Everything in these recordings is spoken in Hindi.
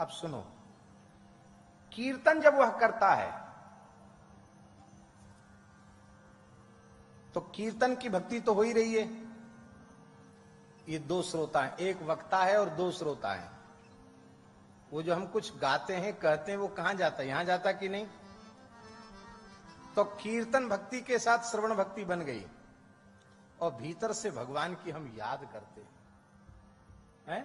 अब सुनो, कीर्तन जब वह करता है तो कीर्तन की भक्ति तो हो ही रही है। ये दो श्रोता हैं, एक वक्ता है और दो श्रोता हैं। वो जो हम कुछ गाते हैं कहते हैं वो कहां जाता है, यहां जाता कि नहीं? तो कीर्तन भक्ति के साथ श्रवण भक्ति बन गई और भीतर से भगवान की हम याद करते हैं,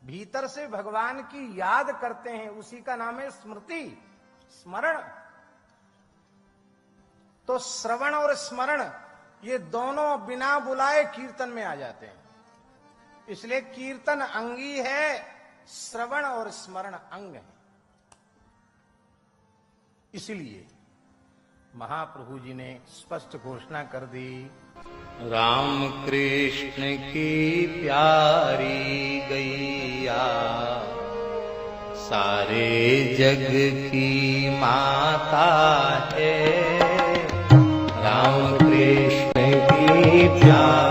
भीतर से भगवान की याद करते हैं, उसी का नाम है स्मृति, स्मरण। तो श्रवण और स्मरण ये दोनों बिना बुलाए कीर्तन में आ जाते हैं। इसलिए कीर्तन अंगी है, श्रवण और स्मरण अंग है। इसलिए महाप्रभु जी ने स्पष्ट घोषणा कर दी, राम कृष्ण की प्यारी गैया सारे जग की माता है। राम कृष्ण की प्यारी